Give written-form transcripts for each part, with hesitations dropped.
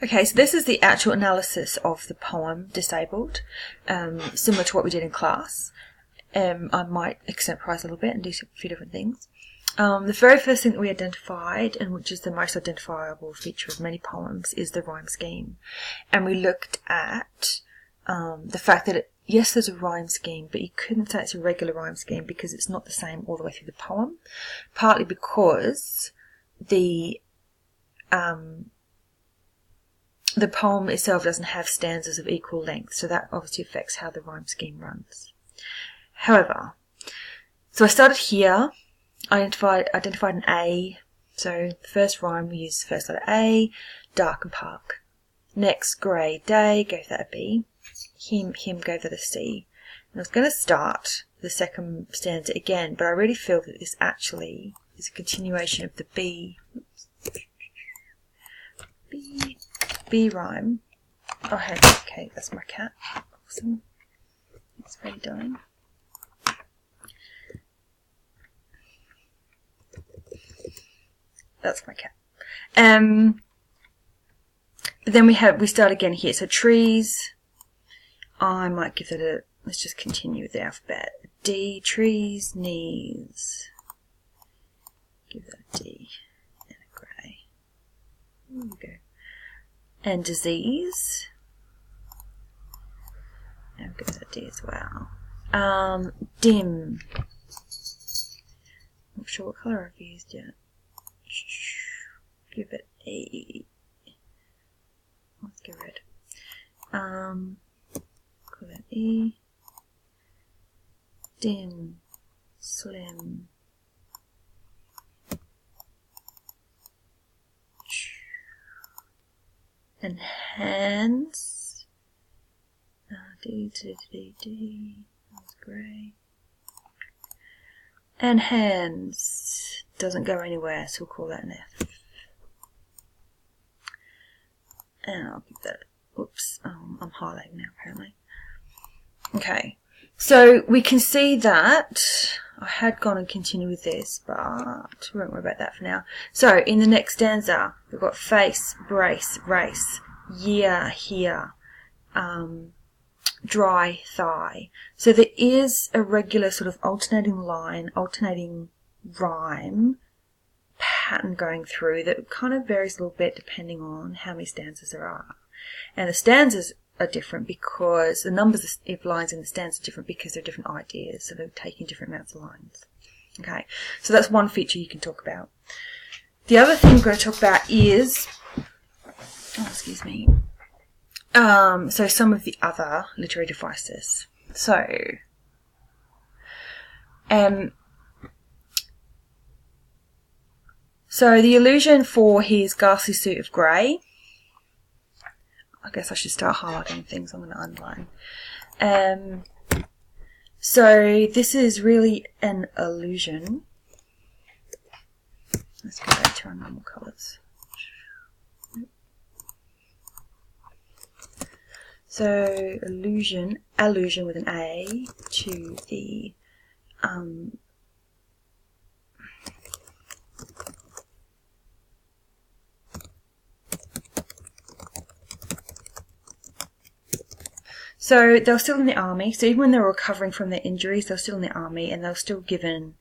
Okay, so this is the actual analysis of the poem Disabled, similar to what we did in class. I might extemporize a little bit and do a few different things. The very first thing that we identified, and which is the most identifiable feature of many poems, is the rhyme scheme. And we looked at the fact that, yes, there's a rhyme scheme, but you couldn't say it's a regular rhyme scheme because it's not the same all the way through the poem, partly because the poem itself doesn't have stanzas of equal length, so that obviously affects how the rhyme scheme runs. However, so I started here, I identified an A, so the first rhyme we used the first letter A, dark and park. Next, grey day, gave that a B, him gave that a C. And I was going to start the second stanza again, but I really feel that this actually is a continuation of the B rhyme. Oh, hey, okay, that's my cat. Awesome. It's very dying. That's my cat. But then we start again here. So trees. I might give that let's just continue with the alphabet. D, trees, knees. Give that a D and a grey. There we go. And disease. I'll give that a D as well. Dim. Not sure what colour I've used yet. Give it a. Let's go red. Call that E. Dim. Slim. And hands. D. That's grey. And hands doesn't go anywhere, so we'll call that an F. And I'll give that. Oops, I'm highlighting now apparently. Okay, so we can see that I had gone and continued with this, but we won't worry about that for now. So in the next stanza, we've got face, brace, race, year, here, dry, thigh. So there is a regular sort of alternating line, alternating rhyme pattern going through that kind of varies a little bit depending on how many stanzas there are. And the stanzas are different because the numbers of lines in the stanza are different because they're different ideas, so they're taking different amounts of lines. Okay, so that's one feature you can talk about. The other thing we're going to talk about is, excuse me, so some of the other literary devices. So, so the allusion for his ghastly suit of grey, I guess I should start highlighting things I'm going to underline. So this is really an allusion. Let's go back to our normal colours. So allusion with an A to the so they were still in the army, so even when they were recovering from their injuries, they were still in the army and they were still given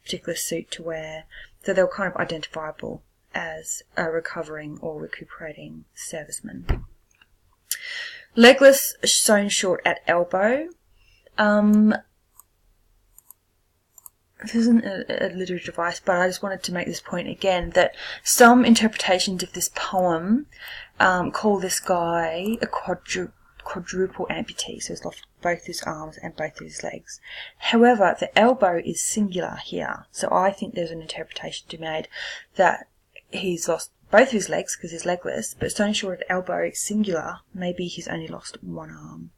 a particular suit to wear, so they were kind of identifiable as a recovering or recuperating serviceman. Legless, sewn short at elbow. This isn't a literary device, but I just wanted to make this point again, that some interpretations of this poem call this guy a quadruple amputee, so he's lost both his arms and both his legs. However, the elbow is singular here, so I think there's an interpretation to be made that he's lost both of his legs because he's legless, but sewn short at elbow is singular. Maybe he's only lost one arm.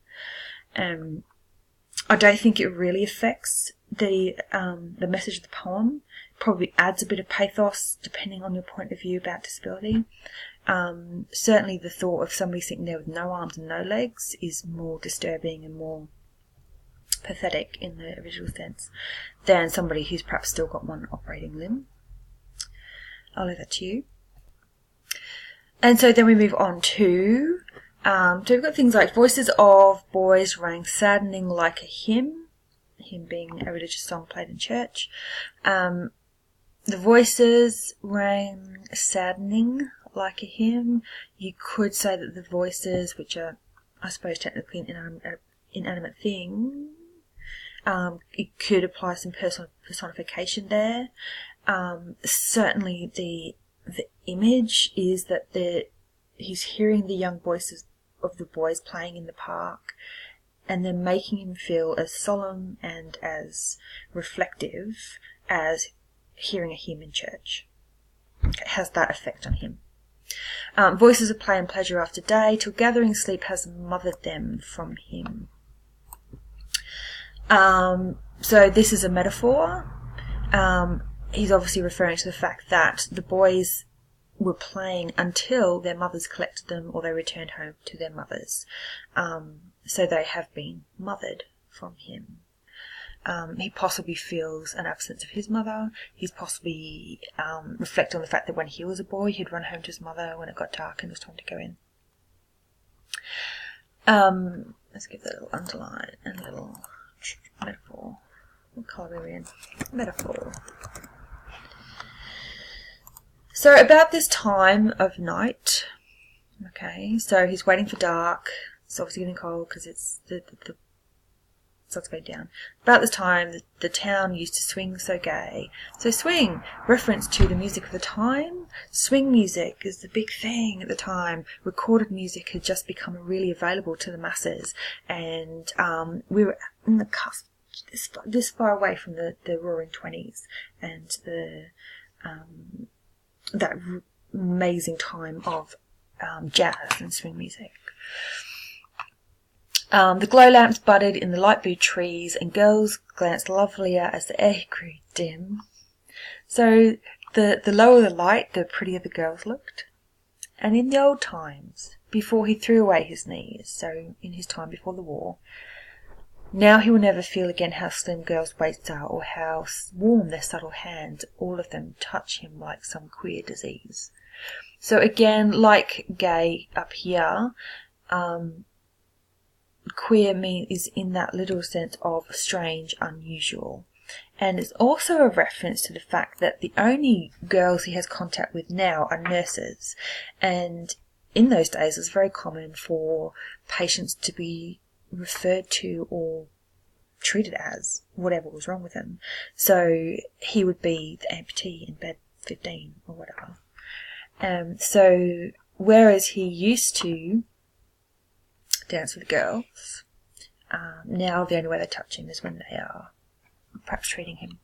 I don't think it really affects the message of the poem. Probably adds a bit of pathos depending on your point of view about disability. Certainly the thought of somebody sitting there with no arms and no legs is more disturbing and more pathetic in the visual sense than somebody who's perhaps still got one operating limb. I'll leave that to you. And so then we move on to, so we've got things like voices of boys rang saddening like a hymn being a religious song played in church. The voices rang saddening like a hymn. You could say that the voices, which are, I suppose, technically an inanimate thing, it could apply some personification there. Certainly the image is that he's hearing the young voices of the boys playing in the park, and they're making him feel as solemn and as reflective as hearing a hymn in church. It has that effect on him. Voices of play and pleasure after day, till gathering sleep has mothered them from him. So this is a metaphor. He's obviously referring to the fact that the boys were playing until their mothers collected them or they returned home to their mothers. So they have been mothered from him. He possibly feels an absence of his mother. He's possibly reflecting on the fact that when he was a boy, he'd run home to his mother when it got dark and it was time to go in. Let's give that a little underline and a little metaphor. What colour are we in? Metaphor. So about this time of night, okay, so he's waiting for dark. It's obviously getting cold because it's the sun's going down. About this time, the town used to swing so gay. So swing, reference to the music of the time. Swing music is the big thing at the time. Recorded music had just become really available to the masses, and we were in the cusp, this far away from the Roaring Twenties and that amazing time of jazz and swing music. The glow lamps budded in the light blue trees, and girls glanced lovelier as the air grew dim. So the lower the light, the prettier the girls looked. And in the old times, before he threw away his knees, so in his time before the war, now he will never feel again how slim girls' waists are, or how warm their subtle hands, all of them touch him like some queer disease. So again, like gay up here, queer is in that literal sense of strange, unusual. And it's also a reference to the fact that the only girls he has contact with now are nurses. And in those days, it was very common for patients to be referred to or treated as whatever was wrong with them. So he would be the amputee in bed 15 or whatever. So whereas he used to dance with the girls, now the only way they touch him is when they are perhaps treating him.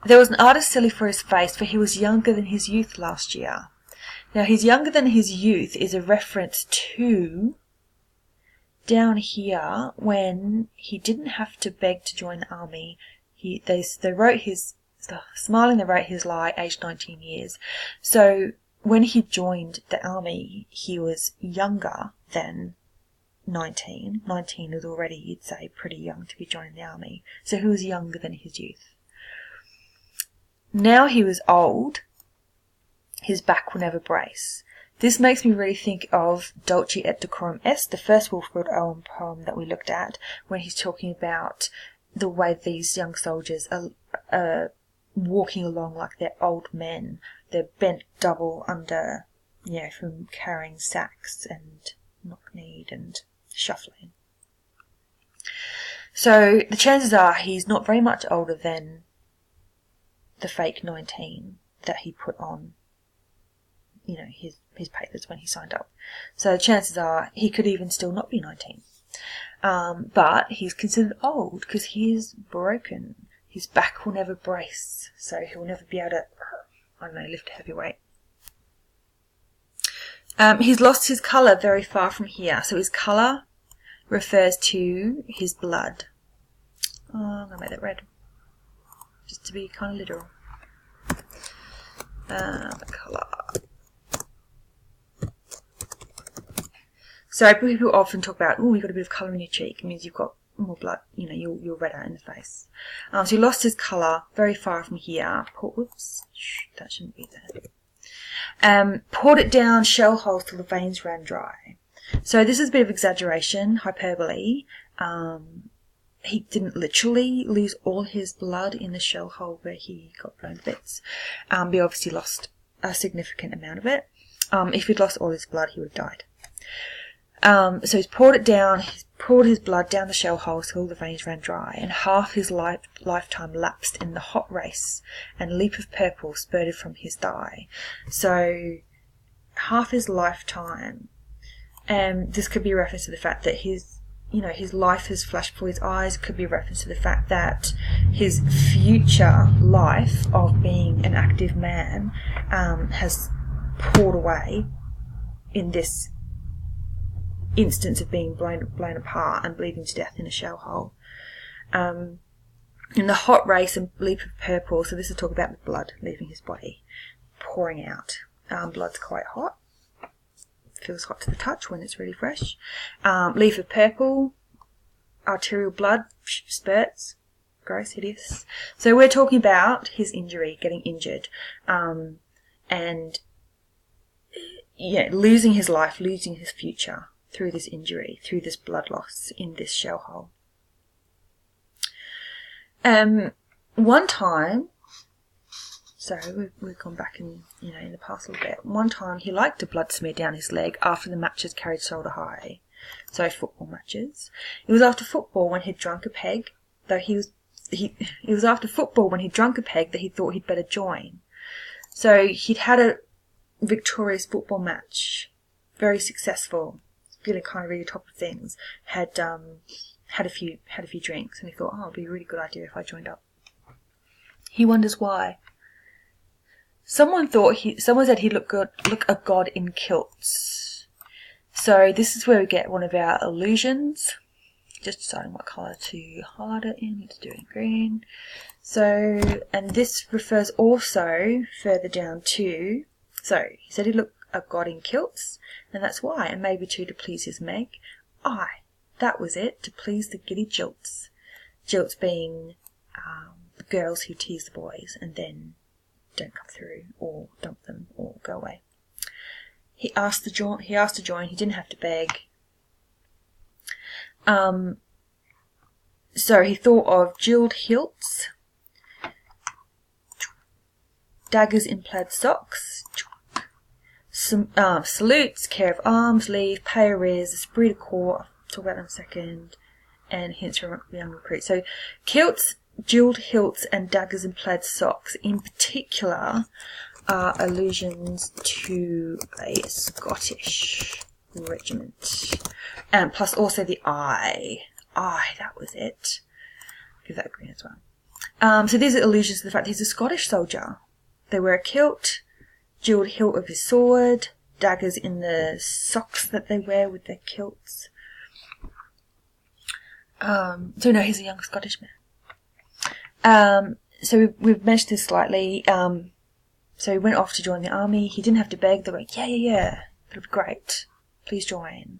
There was an artist silly for his face, for he was younger than his youth last year. Now his younger than his youth is a reference to down here when he didn't have to beg to join the army. They wrote his smiling. They wrote his lie, aged 19 years. So when he joined the army, he was younger than 19. 19 is already, you'd say, pretty young to be joining the army. So he was younger than his youth. Now he was old. His back will never brace. This makes me really think of Dulce et Decorum Est, the first Wilfred Owen poem that we looked at, when he's talking about the way these young soldiers are walking along like they're old men. They're bent double under, from carrying sacks and knock-kneed and shuffling. So the chances are he's not very much older than the fake 19 that he put on, his papers when he signed up. So the chances are he could even still not be 19. But he's considered old because he is broken. His back will never brace, so he'll never be able to, lift a heavy weight. He's lost his colour very far from here. So his colour refers to his blood. I'm going to make that red, just to be kind of literal. Colour. So people often talk about, you've got a bit of colour in your cheek. It means you've got more blood, you're redder in the face. So he lost his colour very far from here. Whoops, that shouldn't be there. Poured it down shell holes till the veins ran dry. So this is a bit of exaggeration, hyperbole. He didn't literally lose all his blood in the shell hole where he got blown to bits. He obviously lost a significant amount of it. If he'd lost all his blood, he would have died. So he's poured his blood down the shell holes till the veins ran dry, and half his lifetime lapsed in the hot race, and a leap of purple spurted from his thigh. So half his lifetime, this could be a reference to the fact that his life has flashed before his eyes. It could be a reference to the fact that his future life of being an active man has poured away in this instance of being blown apart and bleeding to death in a shell hole. In the hot race and leap of purple, so this is talk about the blood leaving his body, pouring out. Blood's quite hot. Feels hot to the touch when it's really fresh. Leaf of purple, arterial blood, spurts, gross, hideous. So we're talking about his injury, getting injured, and losing his life, losing his future through this injury, through this blood loss in this shell hole. One time, so we've gone back in the past a little bit. One time he liked a blood smear down his leg after the matches carried shoulder high. So football matches. It was after football when he'd drunk a peg, it was after football when he'd drunk a peg that he thought he'd better join. So he'd had a victorious football match, very successful, feeling kind of really top of things. Had a few drinks, and he thought, it'd be a really good idea if I joined up. He wonders why. Someone said he'd look a god in kilts. So this is where we get one of our illusions. Just deciding what colour to highlight it in. Let's do it in green. So, and this refers also further down to, so he said he'd look a god in kilts, and that's why, and maybe too to please his Meg. That was it, to please the giddy jilts. Jilts being girls who tease the boys and then don't come through, or dump them, or go away. He asked to join. He didn't have to beg. So he thought of jewelled hilts, daggers in plaid socks, some salutes, care of arms, leave, pay arrears, esprit de corps, I'll talk about that in a second, and hints from young recruits. So kilts, jewelled hilts, and daggers in plaid socks in particular are allusions to a Scottish regiment. And plus also the eye, that was it. Give that a green as well. So these are allusions to the fact that he's a Scottish soldier. They wear a kilt, jewelled hilt of his sword, daggers in the socks that they wear with their kilts. So no, he's a young Scottish man. So we've mentioned this slightly. So he went off to join the army. He didn't have to beg. They were like, yeah, that'll be great. Please join.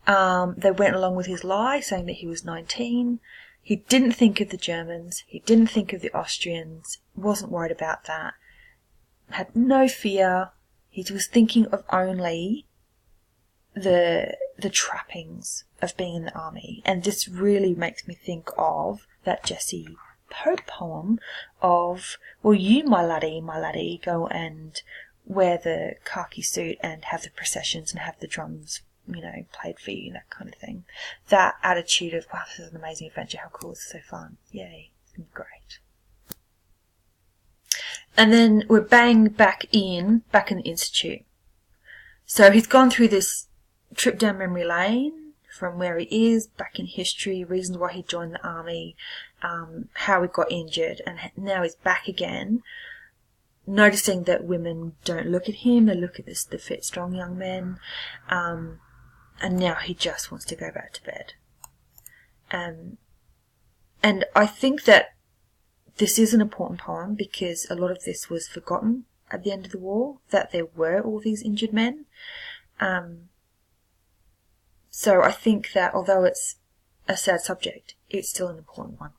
They went along with his lie, saying that he was 19. He didn't think of the Germans. He didn't think of the Austrians. Wasn't worried about that. Had no fear. He was thinking of only the trappings of being in the army. And this really makes me think of that Jessie Pope poem of, well, you, my laddie, go and wear the khaki suit and have the processions and have the drums, played for you, that kind of thing. That attitude of, wow, this is an amazing adventure, how cool, this is so fun, yay, it's going to be great. And then we're back in the Institute. So he's gone through this trip down memory lane from where he is, back in history, reasons why he joined the army, how he got injured, and now he's back again, noticing that women don't look at him, they look at the fit, strong young men, and now he just wants to go back to bed. And I think that this is an important poem because a lot of this was forgotten at the end of the war, that there were all these injured men. So I think that although it's a sad subject, it's still an important one.